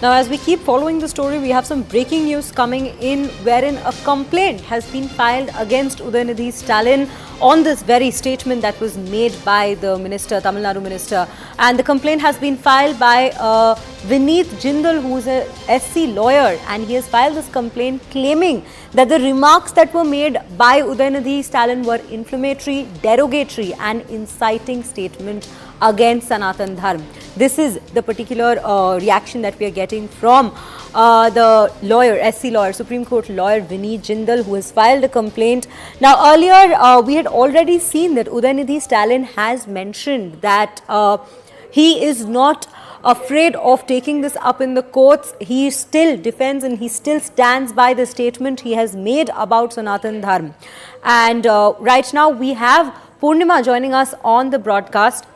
Now, as we keep following the story, we have some breaking news coming in wherein a complaint has been filed against Udhayanidhi Stalin on this very statement that was made by the minister, Tamil Nadu minister. And the complaint has been filed by Vineet, Jindal, who is a SC lawyer, and he has filed this complaint claiming that the remarks that were made by Udhayanidhi Stalin were inflammatory, derogatory and inciting statement against Sanatan Dharma. This is the particular reaction that we are getting from the lawyer, SC lawyer, Supreme Court lawyer Vineet Jindal, who has filed a complaint. Now, earlier we had already seen that Udhayanidhi Stalin has mentioned that he is not afraid of taking this up in the courts. He still defends and he still stands by the statement he has made about Sanatan Dharma. And right now we have Purnima joining us on the broadcast.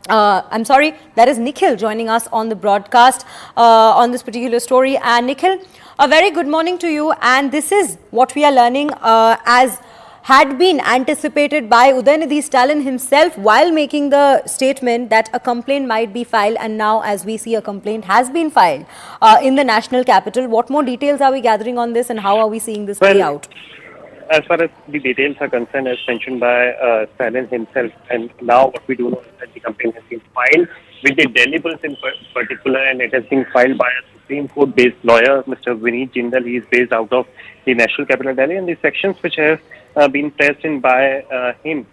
I'm sorry, that is Nikhil joining us on the broadcast on this particular story. And Nikhil, a very good morning to you. And this is what we are learning as had been anticipated by Udhayanidhi Stalin himself while making the statement that a complaint might be filed. And now, as we see, a complaint has been filed in the national capital. What more details are we gathering on this and how are we seeing this play out? As far as the details are concerned, as mentioned by Stalin himself, and now what we do know is that the complaint has been filed with the deliverables in particular, and it has been filed by a Supreme Court-based lawyer, Mr. Vineet Jindal. He is based out of the national capital, Delhi, and the sections which have been pressed in by him,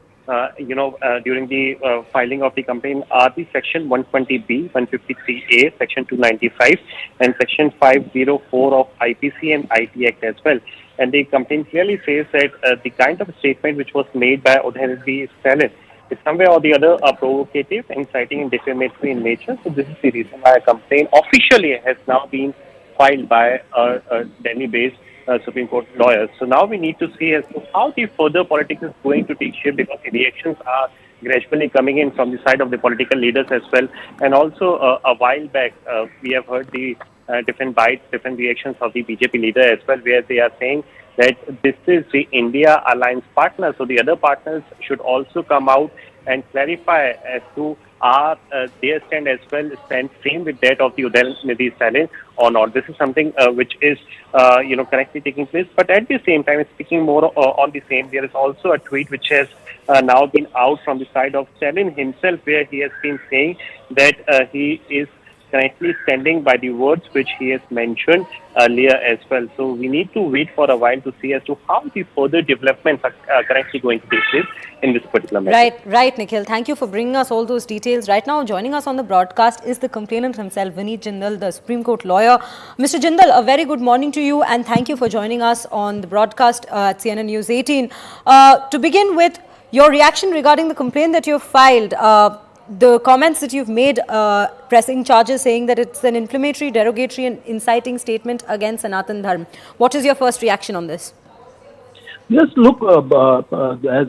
during the filing of the complaint are the section 120B, 153A, section 295, and section 504 of IPC and IT Act as well. And the complaint clearly says that the kind of statement which was made by Udhayanidhi Stalin is somewhere or the other provocative, inciting and defamatory in nature. So this is the reason why a complaint officially has now been filed by a Delhi-based Supreme Court lawyers. So now we need to see as to how the further politics is going to take shape, because the reactions are gradually coming in from the side of the political leaders as well. And also a while back, we have heard the different bites, different reactions of the BJP leader as well, where they are saying that this is the India alliance partner. So the other partners should also come out and clarify as to are their stand as well stand same with that of the Udhayanidhi Stalin or not. This is something which is correctly taking place. But at the same time, speaking more on the same, there is also a tweet which has now been out from the side of Stalin himself, where he has been saying that he is currently standing by the words which he has mentioned earlier as well. So we need to wait for a while to see as to how the further developments are currently going to take place in this particular matter. Right, Nikhil. Thank you for bringing us all those details. Right now, joining us on the broadcast is the complainant himself, Vineet Jindal, the Supreme Court lawyer. Mr. Jindal, a very good morning to you and thank you for joining us on the broadcast at CNN News 18. To begin with, your reaction regarding the complaint that you have filed, the comments that you've made pressing charges saying that it's an inflammatory, derogatory and inciting statement against Sanatan Dharma. What is your first reaction on this? Yes, look, as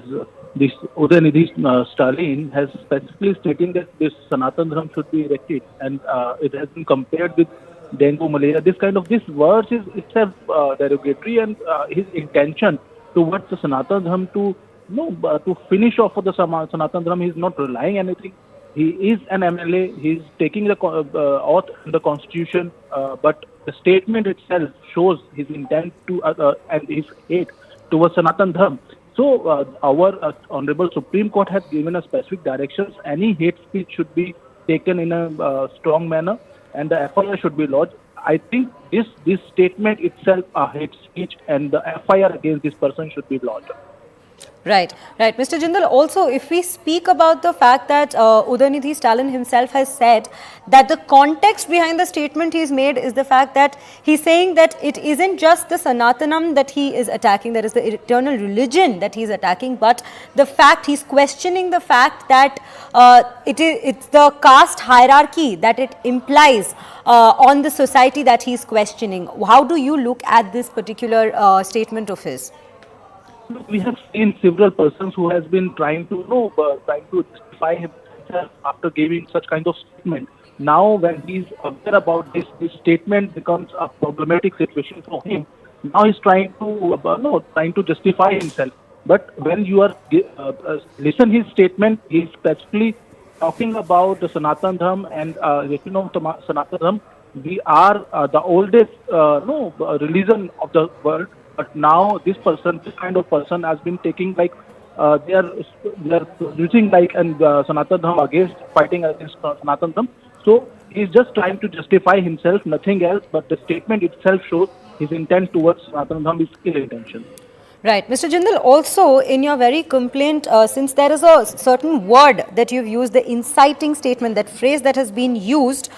this Udhayanidhi Stalin has specifically stating that this Sanatan Dharma should be erected, and it has been compared with dengue, malaria. This words is itself derogatory, and his intention towards the Sanatan Dharma to finish off for the Sanatan Dharma, he is not relying anything. He is an MLA. He is taking the oath in the constitution, but the statement itself shows his intent to and his hate towards Sanatan Dharma. So our Honorable Supreme Court has given a specific directions. Any hate speech should be taken in a strong manner, and the FIR should be lodged. I think this statement itself a hate speech, and the FIR against this person should be lodged. Right. Mr. Jindal, also, if we speak about the fact that Udhayanidhi Stalin himself has said that the context behind the statement he's made is the fact that he's saying that it isn't just the Sanatanam that he is attacking, that is the eternal religion that he's attacking, but the fact he's questioning the fact that it's the caste hierarchy that it implies on the society that he's questioning. How do you look at this particular statement of his? Look, we have seen several persons who has been trying to justify himself after giving such kind of statement. Now, when he's aware about this statement becomes a problematic situation for him. Now he's trying to justify himself. But when you are listen his statement, he's specifically talking about the Sanatan Dharma and Sanatan Dharma we are the oldest religion of the world, but now this kind of person has been taking like they are using like and Sanatan Dharma against fighting against Sanatan Dharma. So he's just trying to justify himself, nothing else. But the statement itself shows his intent towards Sanatan Dharma is ill intention. Right. Mr. Jindal, also in your very complaint, since there is a certain word that you've used, the inciting statement, that phrase that has been used,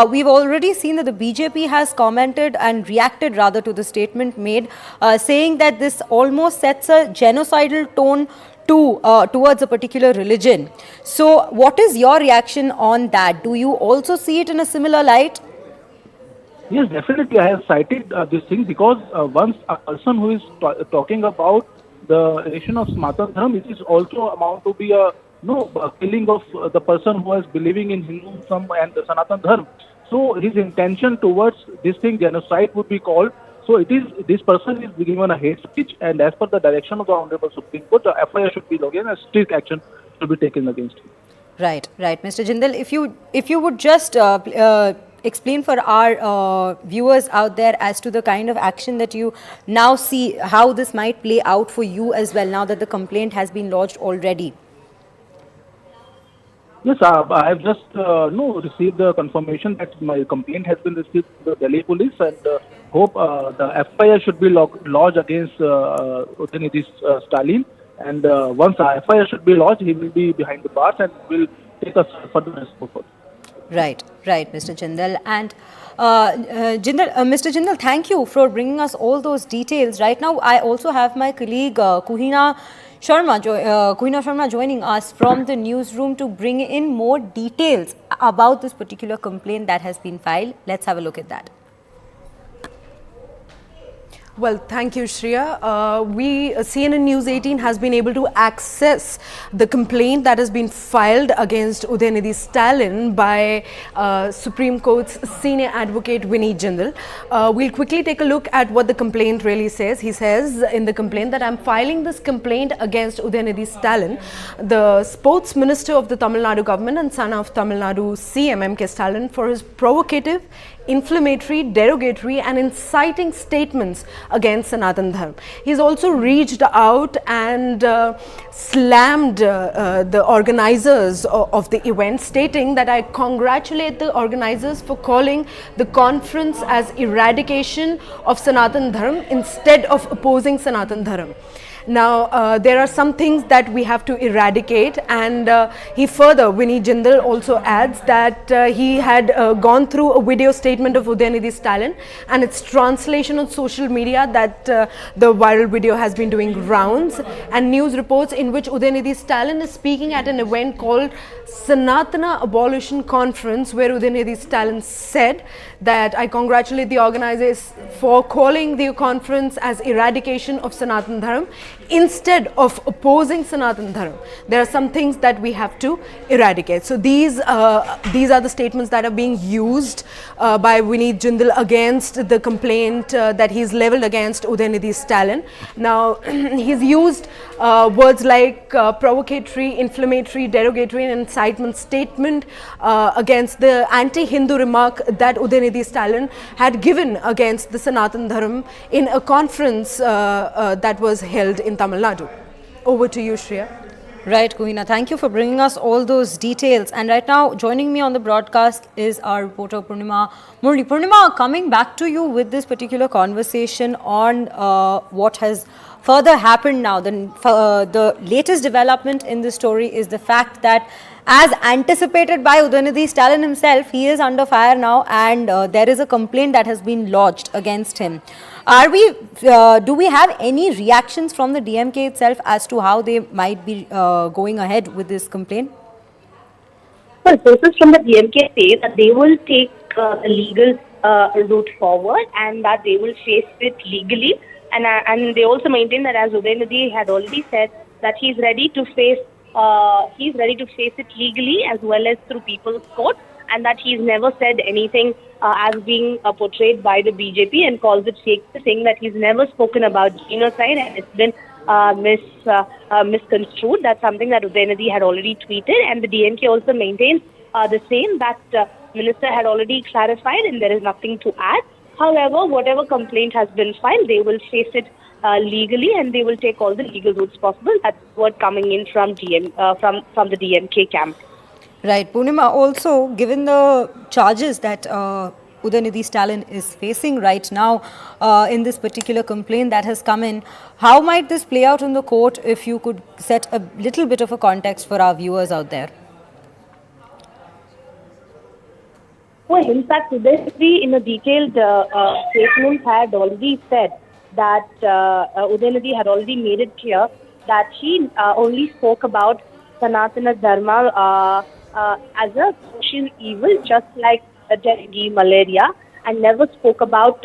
we've already seen that the BJP has commented and reacted rather to the statement made, saying that this almost sets a genocidal tone towards a particular religion. So what is your reaction on that? Do you also see it in a similar light? Yes, definitely. I have cited this thing because once a person who is talking about the relation of Sanatan Dharma, it is also amount to be a killing of the person who is believing in Hinduism and the Sanatan Dharma. So his intention towards this thing, genocide, would be called. So it is this person is given a hate speech, and as per the direction of the Honorable Supreme Court, the FIR should be logged and strict action should be taken against him. Right, right. Mr. Jindal, if you would just explain for our viewers out there as to the kind of action that you now see, how this might play out for you as well, now that the complaint has been lodged already. Yes, I have just received the confirmation that my complaint has been received to the Delhi police, and hope the FIR should be lodged against Udhayanidhi Stalin. And once the FIR should be lodged, he will be behind the bars and will take us further responsibility. Right, right, Mr. Jindal. And Mr. Jindal, thank you for bringing us all those details. Right now, I also have my colleague Kuhina Sharma joining us from the newsroom to bring in more details about this particular complaint that has been filed. Let's have a look at that. Well, thank you, Shreya. CNN News 18 has been able to access the complaint that has been filed against Udhayanidhi Stalin by Supreme Court's senior advocate Vineet Jindal. We'll quickly take a look at what the complaint really says. He says in the complaint that I'm filing this complaint against Udhayanidhi Stalin, the sports minister of the Tamil Nadu government and son of Tamil Nadu CM M.K. Stalin, for his provocative, inflammatory, derogatory and inciting statements against Sanatan Dharma. He's also reached out and slammed the organizers of the event, stating that I congratulate the organizers for calling the conference as eradication of Sanatan Dharma instead of opposing Sanatan Dharma. Now, there are some things that we have to eradicate, and Vineet Jindal also adds that he had gone through a video statement of Udhayanidhi Stalin and its translation on social media, that the viral video has been doing rounds, and news reports in which Udhayanidhi Stalin is speaking at an event called Sanatana Abolition Conference, where Udhayanidhi Stalin said that I congratulate the organizers for calling the conference as eradication of Sanatan Dharma instead of opposing Sanatan Dharma. There are some things that we have to eradicate. So these are the statements that are being used by Vineet Jindal against the complaint that he's leveled against Udhayanidhi Stalin. Now, he's used words like provocatory, inflammatory, derogatory and incitement statement against the anti-Hindu remark that Udhayanidhi Stalin had given against the Sanatan Dharma in a conference that was held in Tamil Nadu. Over to you, Shreya. Right, Kuhina, thank you for bringing us all those details. And right now, joining me on the broadcast is our reporter Purnima Murli. Purnima, coming back to you with this particular conversation on what has further happened now. The latest development in this story is the fact that, as anticipated by Udhayanidhi Stalin himself, he is under fire now, and there is a complaint that has been lodged against him. Do we have any reactions from the DMK itself as to how they might be going ahead with this complaint? Well, sources from the DMK say that they will take the legal route forward and that they will face it legally. And they also maintain that, as Udhayanidhi had already said, that he's ready to face it legally as well as through people's court, and that he's never said anything as being portrayed by the BJP and calls it fake, saying that he's never spoken about genocide and it's been misconstrued. That's something that Udhayanidhi had already tweeted, and the DMK also maintains the same. That minister had already clarified, and there is nothing to add. However, whatever complaint has been filed, they will face it legally, and they will take all the legal routes possible. That's what coming in from from the DMK camp. Right. Purnima, also, given the charges that Udhayanidhi Stalin is facing right now in this particular complaint that has come in, how might this play out in the court if you could set a little bit of a context for our viewers out there? Well, in fact, Udhayanidhi, in a detailed statement, had already said that Udhayanidhi had already made it clear that she only spoke about Sanatana Dharma as a social evil, just like dengue, malaria, and never spoke about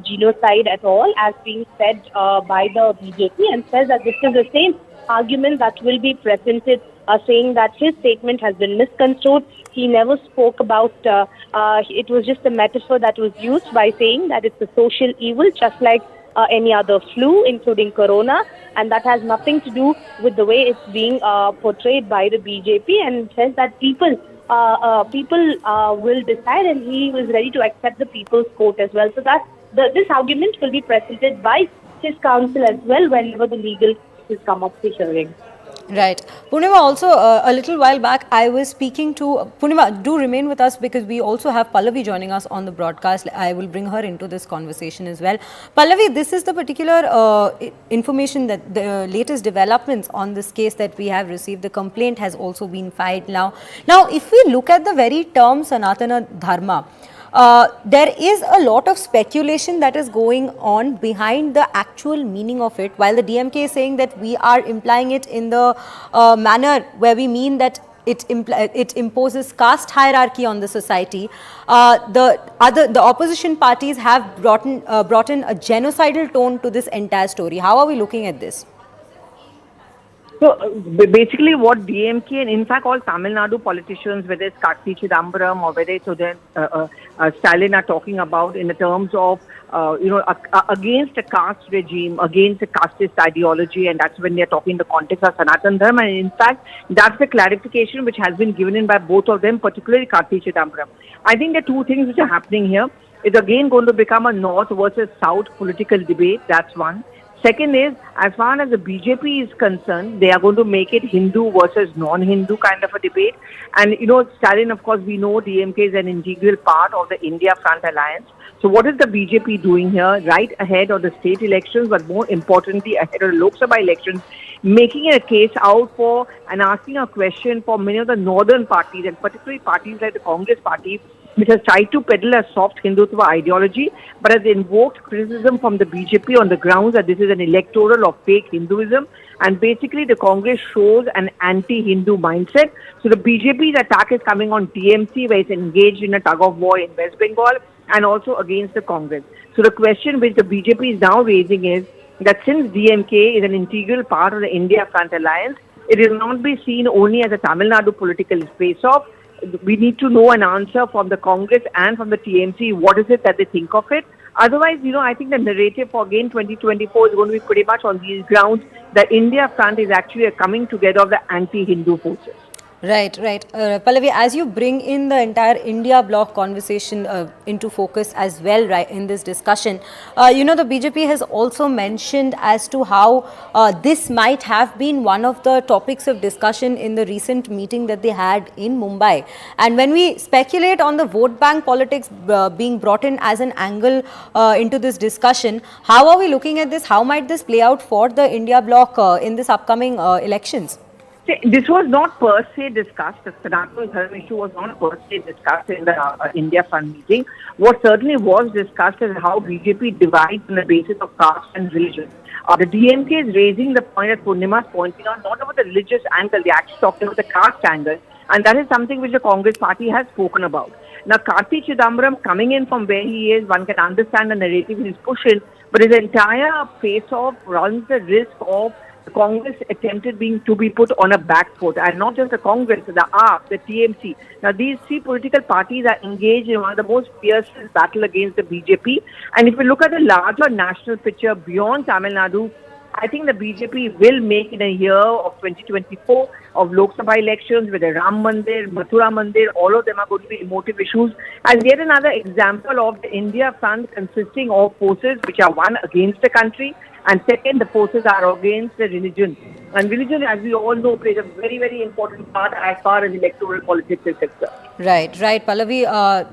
genocide at all, as being said by the BJP, and says that this is the same argument that will be presented, saying that his statement has been misconstrued. He never spoke about, it was just a metaphor that was used by saying that it's a social evil, just like any other flu, including corona, and that has nothing to do with the way it's being portrayed by the BJP, and says that people will decide, and he was ready to accept the people's court as well. So that this argument will be presented by his counsel as well whenever the legal cases come up for hearing. Right. Purnima, also a little while back, I was speaking to Purnima. Do remain with us because we also have Pallavi joining us on the broadcast. I will bring her into this conversation as well. Pallavi, this is the particular information that the latest developments on this case that we have received. The complaint has also been filed now. Now, if we look at the very term Sanatana Dharma, there is a lot of speculation that is going on behind the actual meaning of it, while the DMK is saying that we are implying it in the manner where we mean that it imposes caste hierarchy on the society. The opposition parties have brought in a genocidal tone to this entire story. How are we looking at this? So basically what DMK and in fact all Tamil Nadu politicians, whether it's Karti Chidambaram or whether it's Stalin, are talking about in the terms of, against a caste regime, against a casteist ideology, and that's when they're talking in the context of Sanatan Dharma. And in fact, that's the clarification which has been given in by both of them, particularly Karti Chidambaram. I think there are two things which are happening here. It's again going to become a North versus South political debate. That's one. Second is, as far as the BJP is concerned, they are going to make it Hindu versus non-Hindu kind of a debate. And, Stalin, of course, we know DMK is an integral part of the India Front Alliance. So what is the BJP doing here right ahead of the state elections, but more importantly, ahead of the Lok Sabha elections, making a case out for and asking a question for many of the northern parties, and particularly parties like the Congress party, which has tried to peddle a soft Hindutva ideology, but has invoked criticism from the BJP on the grounds that this is an electoral of fake Hinduism. And basically, the Congress shows an anti-Hindu mindset. So the BJP's attack is coming on TMC, where it's engaged in a tug of war in West Bengal, and also against the Congress. So the question which the BJP is now raising is that since DMK is an integral part of the India Front Alliance, it will not be seen only as a Tamil Nadu political face-off. We need to know an answer from the Congress and from the TMC. What is it that they think of it? Otherwise, I think the narrative for again 2024 is going to be pretty much on these grounds. The India front is actually a coming together of the anti-Hindu forces. Right. Pallavi, as you bring in the entire India bloc conversation into focus as well, right, in this discussion, the BJP has also mentioned as to how this might have been one of the topics of discussion in the recent meeting that they had in Mumbai. And when we speculate on the vote bank politics being brought in as an angle into this discussion, how are we looking at this? How might this play out for the India bloc in this upcoming elections? This was not per se discussed. The Sanatana Dharma issue was not per se discussed in the India Fund meeting. What certainly was discussed is how BJP divides on the basis of caste and religion. The DMK is raising the point that Purnima is pointing out, not about the religious angle, they're actually talking about the caste angle. And that is something which the Congress party has spoken about. Now, Karti Chidambaram coming in from where he is, one can understand the narrative he's pushing, but his entire face-off runs the risk of the Congress attempted to be put on a back foot, and not just the Congress, the AAP, the TMC. Now, these three political parties are engaged in one of the most fiercest battle against the BJP. And if we look at the larger national picture beyond Tamil Nadu, I think the BJP will make in a year of 2024 of Lok Sabha elections with the Ram Mandir, Mathura Mandir, all of them are going to be emotive issues. And yet another example of the India front consisting of forces which are one against the country, and second, the forces are against the religion. And religion, as we all know, plays a very, very important part as far as electoral politics is concerned. Right. Pallavi,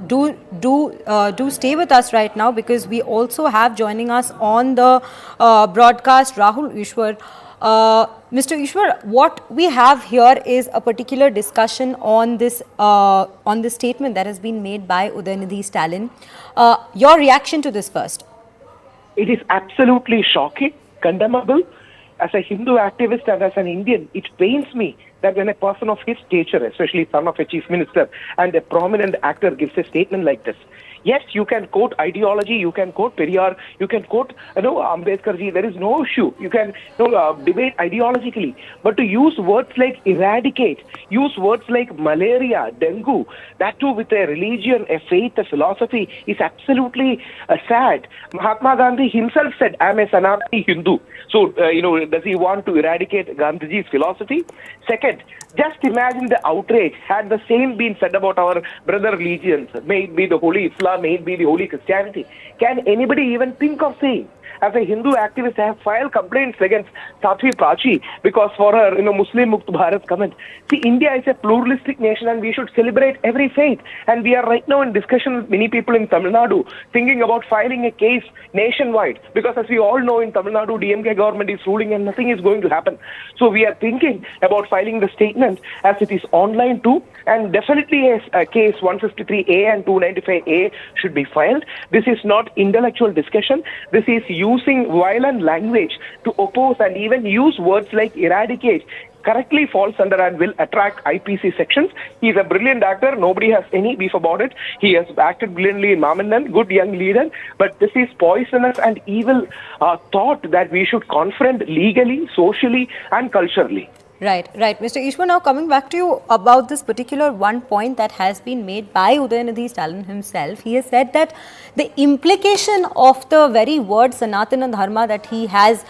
do stay with us right now, because we also have joining us on the broadcast Rahul Ishwar. Mr. Ishwar, what we have here is a particular discussion on this statement that has been made by Udhayanidhi Stalin. Your reaction to this first? It is absolutely shocking, condemnable. As a Hindu activist and as an Indian, it pains me that when a person of his stature, especially son of a chief minister and a prominent actor, gives a statement like this. Yes, you can quote ideology, you can quote Periyar, you can quote Ambedkar ji. There is no issue. You can debate ideologically, but to use words like eradicate, use words like malaria, dengue, that too with a religion, a faith, a philosophy, is absolutely sad. Mahatma Gandhi himself said, "I am a Sanatani Hindu." So does he want to eradicate Gandhiji's philosophy? Second, just imagine the outrage had the same been said about our brother religions, may it be the Holy Islam, may it be the Holy Christianity. Can anybody even think of saying? As a Hindu activist, I have filed complaints against Satvi Prachi because for her, Muslim Mukt Bharat comment. See, India is a pluralistic nation and we should celebrate every faith. And we are right now in discussion with many people in Tamil Nadu thinking about filing a case nationwide, because as we all know, in Tamil Nadu, DMK government is ruling and nothing is going to happen. So we are thinking about filing the statement as it is online too, and definitely a case 153A and 295A should be filed. This is not intellectual discussion. This is using violent language to oppose and even use words like eradicate. Correctly falls under and will attract IPC sections. He is a brilliant actor. Nobody has any beef about it. He has acted brilliantly in Mamannan, good young leader. But this is poisonous and evil thought that we should confront legally, socially and culturally. Right. Mr. Ishwar, now coming back to you about this particular one point that has been made by Udhayanidhi Stalin himself. He has said that the implication of the very word Sanatan and Dharma that he has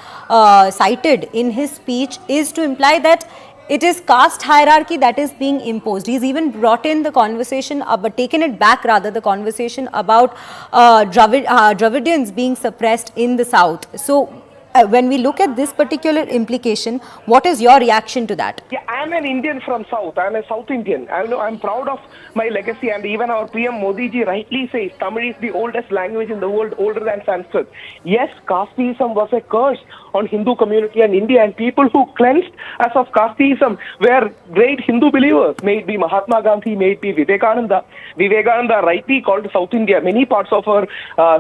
cited in his speech is to imply that it is caste hierarchy that is being imposed. He's even brought in the conversation, but taken it back rather, the conversation about Dravidians being suppressed in the south. So, when we look at this particular implication, what is your reaction to that? Yeah, I'm an Indian from South. I'm a South Indian. I'm proud of my legacy, and even our PM Modi ji rightly says Tamil is the oldest language in the world, older than Sanskrit. Yes, casteism was a curse on Hindu community and India, and people who cleansed us of casteism were great Hindu believers. May it be Mahatma Gandhi, may it be Vivekananda. Vivekananda rightly called South India, many parts of our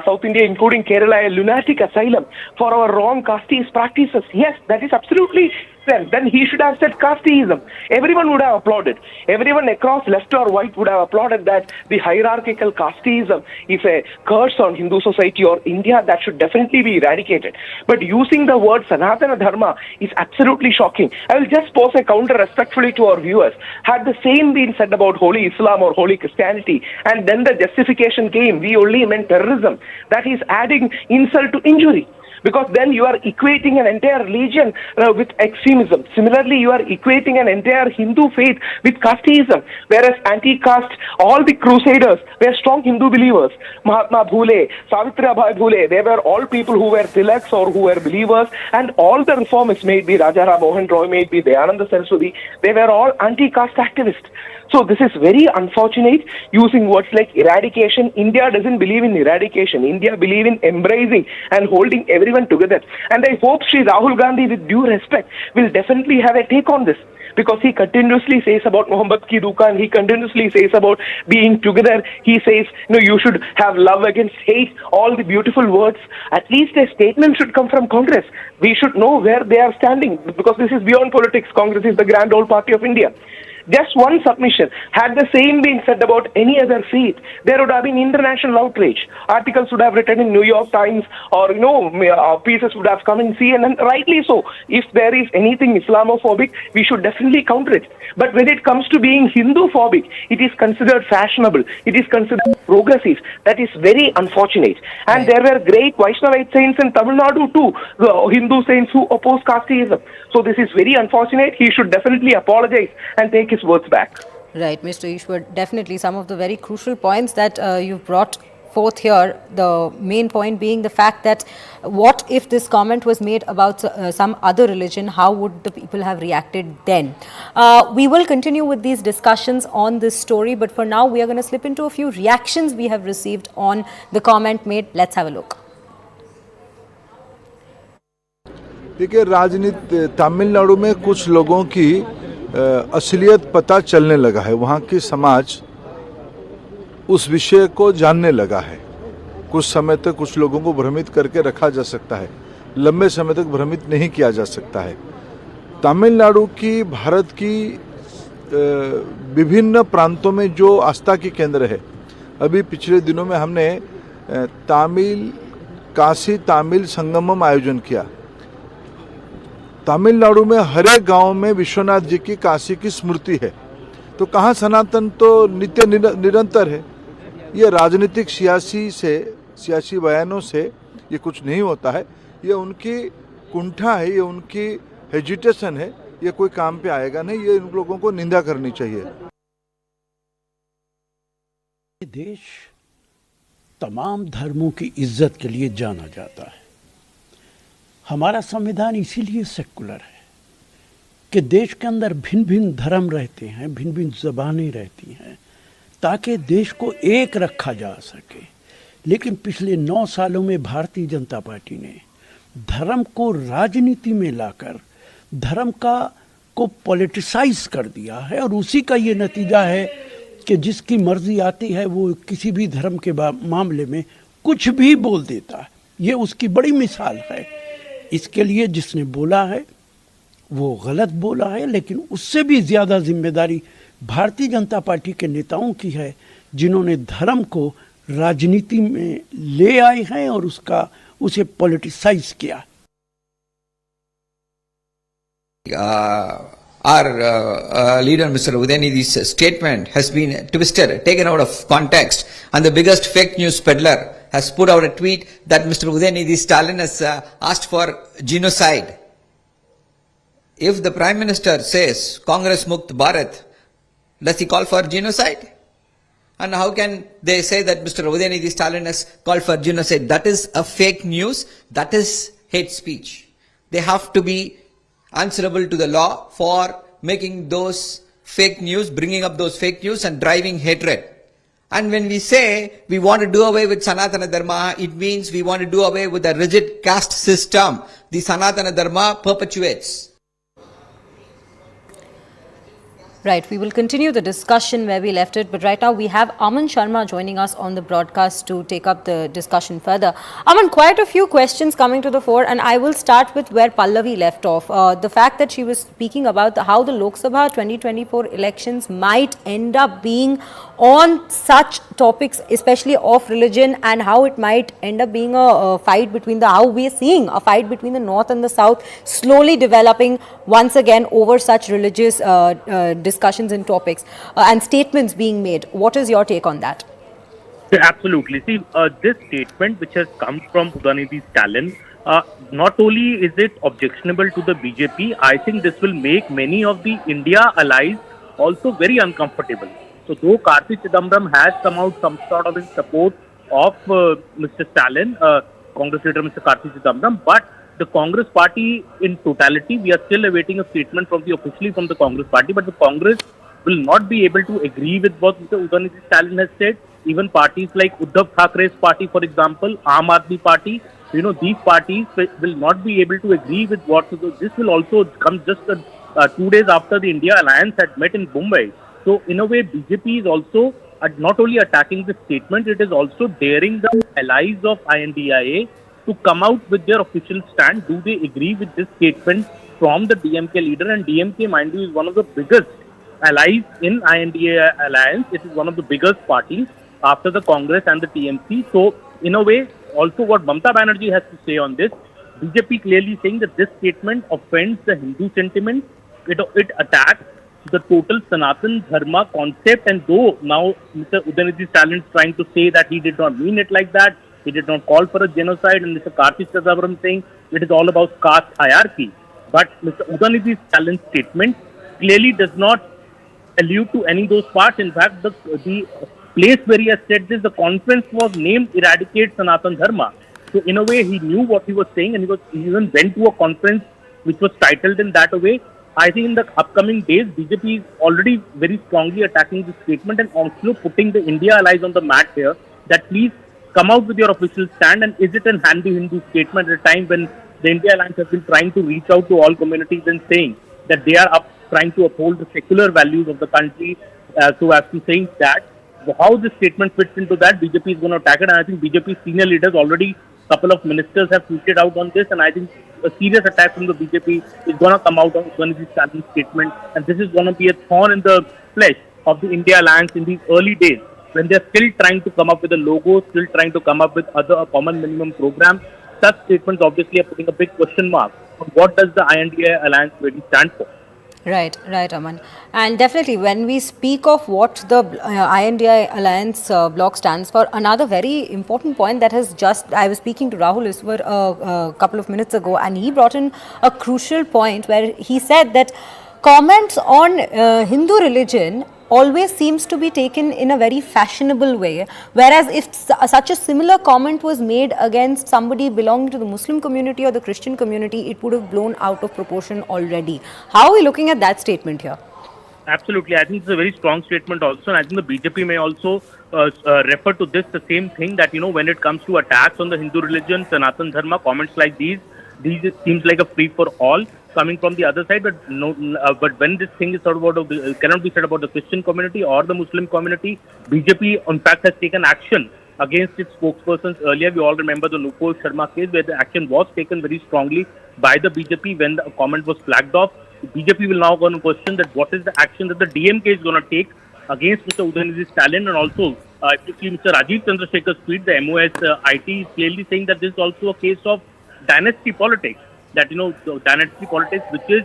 South India, including Kerala, a lunatic asylum for our wrong casteist practices. Yes, that is absolutely then he should have said casteism. Everyone would have applauded. Everyone across left or right would have applauded that the hierarchical casteism is a curse on Hindu society or India that should definitely be eradicated. But using the word Sanatana Dharma is absolutely shocking. I will just pose a counter respectfully to our viewers. Had the same been said about Holy Islam or Holy Christianity, and then the justification came, we only meant terrorism, that is adding insult to injury. Because then you are equating an entire religion with extremism. Similarly, you are equating an entire Hindu faith with casteism. Whereas anti-caste, all the crusaders were strong Hindu believers. Mahatma Phule, Savitribai Phule, they were all people who were tilaks or who were believers. And all the reformists, may it be Raja Ram Mohan Roy, may it be Dayananda Saraswati, they were all anti-caste activists. So this is very unfortunate, using words like eradication. India doesn't believe in eradication. India believes in embracing and holding everyone together. And I hope Sri Rahul Gandhi, with due respect, will definitely have a take on this. Because he continuously says about Mohammed ki Dukan, he continuously says about being together. He says, you should have love against hate, all the beautiful words. At least a statement should come from Congress. We should know where they are standing, because this is beyond politics. Congress is the grand old party of India. Just one submission. Had the same been said about any other faith, there would have been international outrage. Articles would have written in New York Times, or pieces would have come in CNN. Rightly so. If there is anything Islamophobic, we should definitely counter it. But when it comes to being Hindu-phobic, it is considered fashionable. It is considered progressive. That is very unfortunate. And there were great Vaishnavite saints in Tamil Nadu too, the Hindu saints who oppose casteism. So this is very unfortunate. He should definitely apologize and take his words back. Right, Mr. Ishwar, definitely some of the very crucial points that you've brought forth here. The main point being the fact that what if this comment was made about some other religion, how would the people have reacted then? We will continue with these discussions on this story, but for now we are going to slip into a few reactions we have received on the comment made. Let's have a look. देखिए, राजनीति तमिलनाडु में कुछ लोगों की असलियत पता चलने लगा है। वहाँ की समाज उस विषय को जानने लगा है। कुछ समय तक कुछ लोगों को भ्रमित करके रखा जा सकता है, लंबे समय तक भ्रमित नहीं किया जा सकता है। तमिलनाडु की, भारत की विभिन्न प्रांतों में जो आस्था की केंद्र है, अभी पिछले दिनों में हमने काशी तमिल संगमम आयोजन किया। तमिलनाडु में हर एक गांव में विश्वनाथ जी की, काशी की स्मृति है। तो कहाँ सनातन तो नित्य निरंतर है। ये राजनीतिक सियासी बयानों से ये कुछ नहीं होता है। ये उनकी कुंठा है, ये उनकी हेजिटेशन है, ये कोई काम पे आएगा नहीं। ये इन लोगों को निंदा करनी चाहिए। देश तमाम धर्मों की इज्जत के लिए जाना जाता है। हमारा संविधान इसीलिए सेकुलर है कि देश के अंदर भिन्न भिन्न धर्म रहते हैं, भिन्न भिन्न ज़बानें रहती हैं, ताकि देश को एक रखा जा सके। लेकिन पिछले 9 सालों में भारतीय जनता पार्टी ने धर्म को राजनीति में लाकर धर्म को पॉलिटिसाइज कर दिया है, और उसी का ये नतीजा है कि जिसकी मर्जी आती है वो किसी भी धर्म के मामले में कुछ भी बोल देता है। ये उसकी बड़ी मिसाल है। इसके लिए जिसने बोला है वो गलत बोला है, लेकिन उससे भी ज़्यादा जिम्मेदारी भारतीय जनता पार्टी के नेताओं की है, जिन्होंने धर्म को राजनीति में ले आए हैं और उसे पॉलिटिसाइज किया। Our leader, Mr. Udhayanidhi's statement has been twisted, taken out of context, and the biggest fake news peddler has put out a tweet that Mr. Udhayanidhi Stalin has asked for genocide. If the Prime Minister says Congress Mukt Bharat, does he call for genocide? And how can they say that Mr. Udhayanidhi Stalin has called for genocide? That is a fake news. That is hate speech. They have to be answerable to the law for making those fake news, bringing up those fake news and driving hatred. And when we say we want to do away with Sanatana Dharma, it means we want to do away with the rigid caste system the Sanatana Dharma perpetuates. Right, we will continue the discussion where we left it, but right now we have Aman Sharma joining us on the broadcast to take up the discussion further. Aman, quite a few questions coming to the fore, and I will start with where Pallavi left off. The fact that she was speaking about how the Lok Sabha 2024 elections might end up being on such topics, especially of religion, and how it might end up being a fight between how we are seeing a fight between the North and the South slowly developing once again over such religious discussions and topics and statements being made. What is your take on that? Absolutely. See, this statement which has come from Udhayanidhi Stalin, not only is it objectionable to the BJP, I think this will make many of the India allies also very uncomfortable. So though Karti Chidambaram has come out some sort of in support of Mr. Stalin, Congress leader Mr. Karti Chidambaram, but the Congress party in totality, we are still awaiting a statement from the Congress party, but the Congress will not be able to agree with what Mr. Udhayanidhi Stalin has said. Even parties like Uddhav Thackeray's party, for example, Aam Aadmi party, these parties will not be able to agree with what. This will also come just 2 days after the India alliance had met in Mumbai. So in a way, BJP is also not only attacking this statement, it is also daring the allies of INDIA to come out with their official stand. Do they agree with this statement from the DMK leader? And DMK, mind you, is one of the biggest allies in INDA alliance. It is one of the biggest parties after the Congress and the TMC. So, in a way, also what Mamata Banerjee has to say on this, BJP clearly saying that this statement offends the Hindu sentiment. It attacks the total Sanatan Dharma concept, and though now Mr. Udhayanidhi Stalin is trying to say that he did not mean it like that, he did not call for a genocide, and Mr. Karthi Chidambaram saying it is all about caste hierarchy. But Mr. Udhayanidhi Stalin's statement clearly does not allude to any of those parts. In fact, the place where he has said this, the conference was named Eradicate Sanatan Dharma. So in a way, he knew what he was saying, and he even went to a conference which was titled in that way. I think in the upcoming days, BJP is already very strongly attacking this statement and also putting the India allies on the mat here that please come out with your official stand. And is it an anti-Hindu statement at a time when the India alliance has been trying to reach out to all communities and saying that they are trying to uphold the secular values of the country, so as to saying that how this statement fits into that, BJP is going to attack it. And I think BJP senior leaders already, couple of ministers have tweeted out on this, and I think a serious attack from the BJP is going to come out on Udhayanidhi Stalin's statement, and this is going to be a thorn in the flesh of the India alliance in these early days when they're still trying to come up with a logo, still trying to come up with a common minimum program. Such statements obviously are putting a big question mark on what does the INDA alliance really stand for. Right, Aman. And definitely when we speak of what the INDI Alliance bloc stands for, another very important point that has just, I was speaking to Rahul Iswar a couple of minutes ago, and he brought in a crucial point where he said that comments on Hindu religion always seems to be taken in a very fashionable way, whereas if such a similar comment was made against somebody belonging to the Muslim community or the Christian community, it would have blown out of proportion already. How are we looking at that statement here? Absolutely. I think it's a very strong statement also, and I think the BJP may also refer to this, the same thing that, when it comes to attacks on the Hindu religion, Sanatan Dharma, comments like these it seems like a free for all coming from the other side, but but when this thing is cannot be said about the Christian community or the Muslim community, BJP in fact has taken action against its spokespersons earlier. We all remember the Nupur Sharma case where the action was taken very strongly by the BJP when the comment was flagged off. BJP will now go and question that what is the action that the DMK is going to take against Mr. Udhayanidhi Stalin, and also if you see Mr. Rajiv Chandrasekhar's tweet, the MOS IT is clearly saying that this is also a case of dynasty politics. That the dynasty politics which is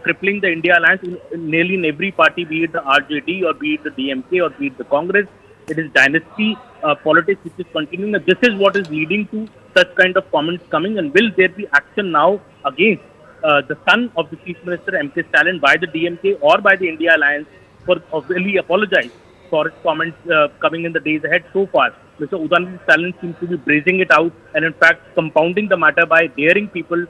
crippling the India alliance nearly in every party, be it the RJD or be it the DMK or be it the Congress. It is dynasty politics which is continuing. This is what is leading to such kind of comments coming. And will there be action now against the son of the Chief Minister M.K. Stalin by the DMK or by the India alliance for really apologize for its comments coming in the days ahead? So far, Mr. Udhayanidhi Stalin seems to be brazing it out and in fact compounding the matter by daring people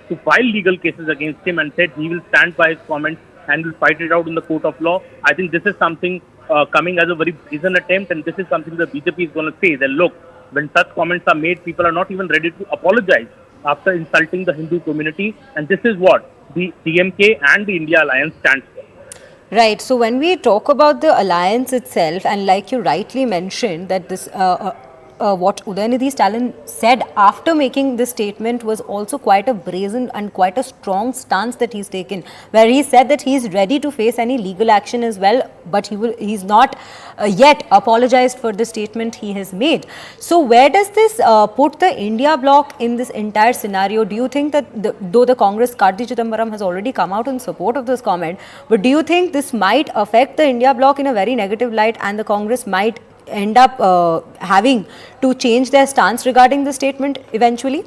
to file legal cases against him, and said he will stand by his comments and will fight it out in the court of law. I think this is something coming as a very brazen attempt, and this is something the BJP is going to say that look, when such comments are made, people are not even ready to apologize after insulting the Hindu community, and this is what the DMK and the India Alliance stands for. Right. So when we talk about the alliance itself, and like you rightly mentioned, that this what Udhayanidhi Stalin said after making this statement was also quite a brazen and quite a strong stance that he's taken, where he said that he's ready to face any legal action as well, but he's not yet apologized for the statement he has made. So where does this put the India bloc in this entire scenario? Do you think that though the Congress, Karthi Chidambaram has already come out in support of this comment, but do you think this might affect the India bloc in a very negative light, and the Congress might end up having to change their stance regarding the statement eventually?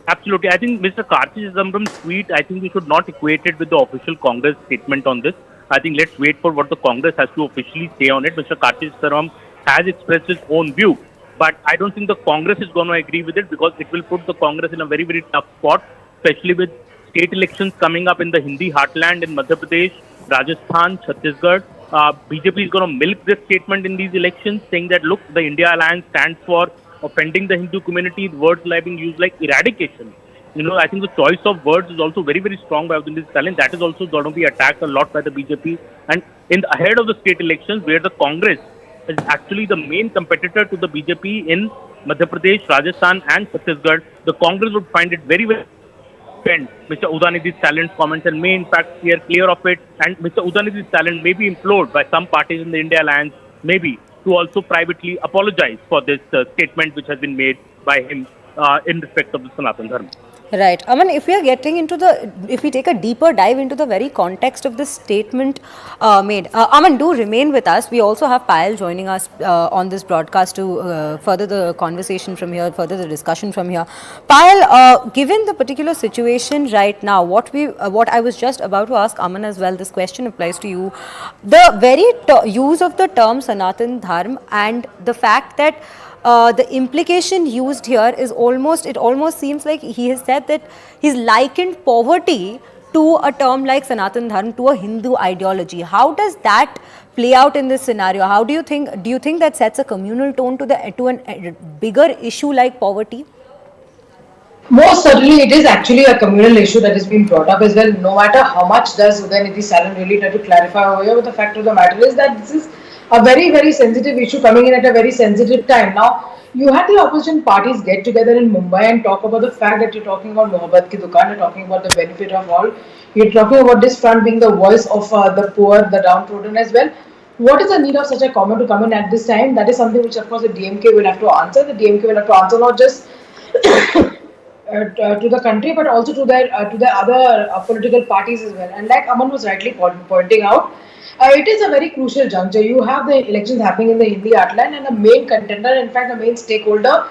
Absolutely. I think Mr. Karthi Chidambaram's tweet, I think we should not equate it with the official Congress statement on this. I think let's wait for what the Congress has to officially say on it. Mr. Karthi Chidambaram has expressed his own view, but I don't think the Congress is going to agree with it, because it will put the Congress in a very, very tough spot, especially with state elections coming up in the Hindi heartland in Madhya Pradesh, Rajasthan, Chhattisgarh. BJP is going to milk this statement in these elections, saying that look, the India Alliance stands for offending the Hindu community. Words like being used like eradication. I think the choice of words is also very, very strong by Udhayanidhi Stalin. That is also going to be attacked a lot by the BJP. And ahead of the state elections, where the Congress is actually the main competitor to the BJP in Madhya Pradesh, Rajasthan and Chhattisgarh, the Congress would find it very, very defend Mr. Udhayanidhi Stalin's comments and may in fact steer clear of it. And Mr. Udhayanidhi Stalin may be implored by some parties in the India alliance, maybe, to also privately apologize for this statement which has been made by him in respect of the Sanatan Dharma. Right. Aman, if we are getting into if we take a deeper dive into the very context of this statement made, Aman, do remain with us. We also have Payal joining us on this broadcast to further the conversation from here, further the discussion from here. Payal, given the particular situation right now, what I was just about to ask Aman as well, this question applies to you. The very use of the term Sanatan Dharma and the fact that the implication used here is it almost seems like he has said that he's likened poverty to a term like Sanatan Dharma, to a Hindu ideology. How does that play out in this scenario? Do you think that sets a communal tone to a bigger issue like poverty? Most certainly, it is actually a communal issue that has been brought up as well. No matter how much does Udhayanidhi Stalin really try to clarify over here, but the fact of the matter is that this is a very, very sensitive issue coming in at a very sensitive time. Now, you had the opposition parties get together in Mumbai and talk about the fact that you're talking about Mohabbat ki Dukaan, you're talking about the benefit of all, you're talking about this front being the voice of the poor, the downtrodden as well. What is the need of such a comment to come in at this time? That is something which, of course, the DMK will have to answer. The DMK will have to answer not just to the country, but also to the other political parties as well. And like Aman was rightly pointing out, it is a very crucial juncture. You have the elections happening in the Hindi heartland, and the main contender, in fact, the main stakeholder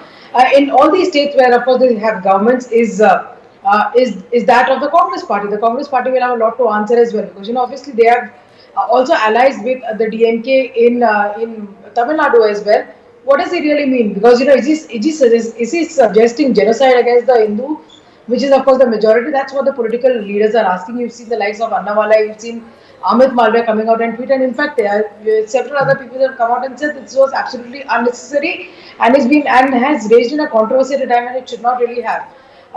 in all these states where, of course, they have governments is that of the Congress party. The Congress party will have a lot to answer as well, because obviously they have also allies with the DMK in Tamil Nadu as well. What does it really mean? Because is he suggesting genocide against the Hindu, which is of course the majority? That's what the political leaders are asking. You've seen the likes of Annawala, you've seen Amit Malviya coming out and tweet, and in fact, several other people have come out and said this was absolutely unnecessary and has raised in a controversy at a time when it should not really have.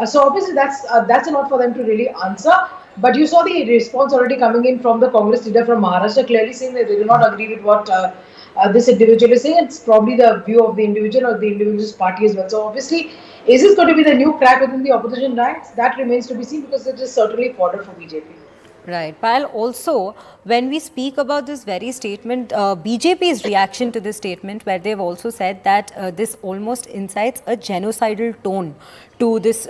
So obviously that's a lot for them to really answer. But you saw the response already coming in from the Congress leader from Maharashtra, clearly saying that they do not agree with what this individual is saying. It's probably the view of the individual or the individual's party as well. So obviously, is this going to be the new crack within the opposition ranks? That remains to be seen, because it is certainly fodder for BJP. Right. Payal, also, when we speak about this very statement, BJP's reaction to this statement, where they've also said that this almost incites a genocidal tone to this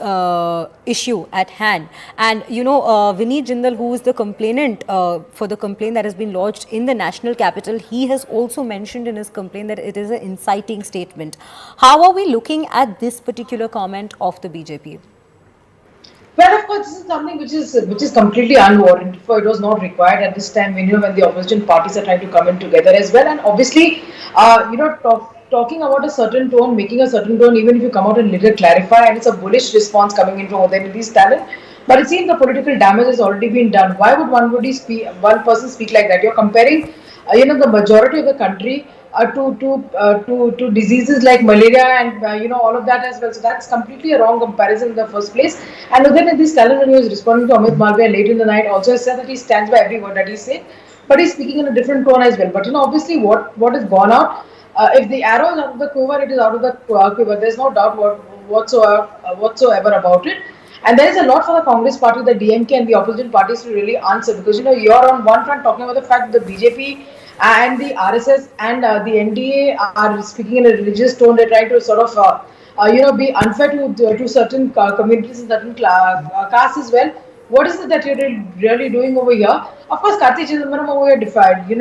issue at hand. And, Vineet Jindal, who is the complainant for the complaint that has been lodged in the national capital, he has also mentioned in his complaint that it is an inciting statement. How are we looking at this particular comment of the BJP? Well, of course, this is something which is completely unwarranted. For it was not required at this time when the opposition parties are trying to come in together as well. And obviously, talking about a certain tone, making a certain tone, even if you come out and little clarify, and it's a bullish response coming in from Udhayanidhi Stalin. But it seems the political damage has already been done. Why would one person speak like that? You're comparing, the majority of the country to diseases like malaria and all of that as well. So that's completely a wrong comparison in the first place. And Udhayanidhi Stalin, when he was responding to Amit Malviya late in the night, also said that he stands by every word that he said, but he's speaking in a different tone as well. But obviously what has gone out, if the arrow is out of the quiver, it is out of the quiver. There's no doubt whatsoever about it. And there is a lot for the Congress party, the DMK and the opposition parties to really answer, because you're on one front talking about the fact that the BJP and the RSS and the NDA are speaking in a religious tone. They're trying to sort of be unfair to certain communities and certain castes as well. What is it that you're really doing over here? Of course, Karti Chidambaram over here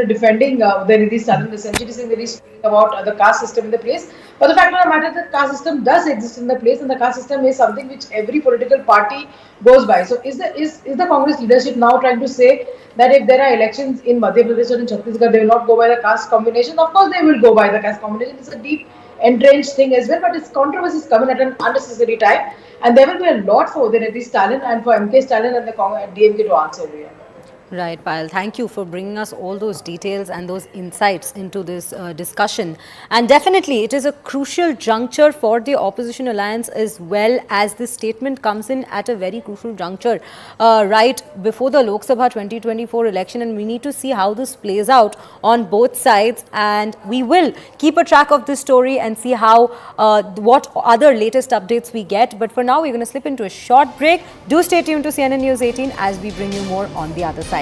defending Udhayanidhi Stalin, essentially saying that he's speaking about the caste system in the place. But the fact of the matter is that caste system does exist in the place, and the caste system is something which every political party goes by. So is the Congress leadership now trying to say that if there are elections in Madhya Pradesh or in Chhattisgarh, they will not go by the caste combination? Of course, they will go by the caste combination. It's a deep entrenched thing as well, but its controversy is coming at an unnecessary time, and there will be a lot for Udhayanidhi Stalin and for MK Stalin and the DMK to answer over here. Right, Payal. Thank you for bringing us all those details and those insights into this discussion. And definitely, it is a crucial juncture for the opposition alliance, as well as this statement comes in at a very crucial juncture right before the Lok Sabha 2024 election. And we need to see how this plays out on both sides. And we will keep a track of this story and see how what other latest updates we get. But for now, we're going to slip into a short break. Do stay tuned to CNN News 18 as we bring you more on the other side.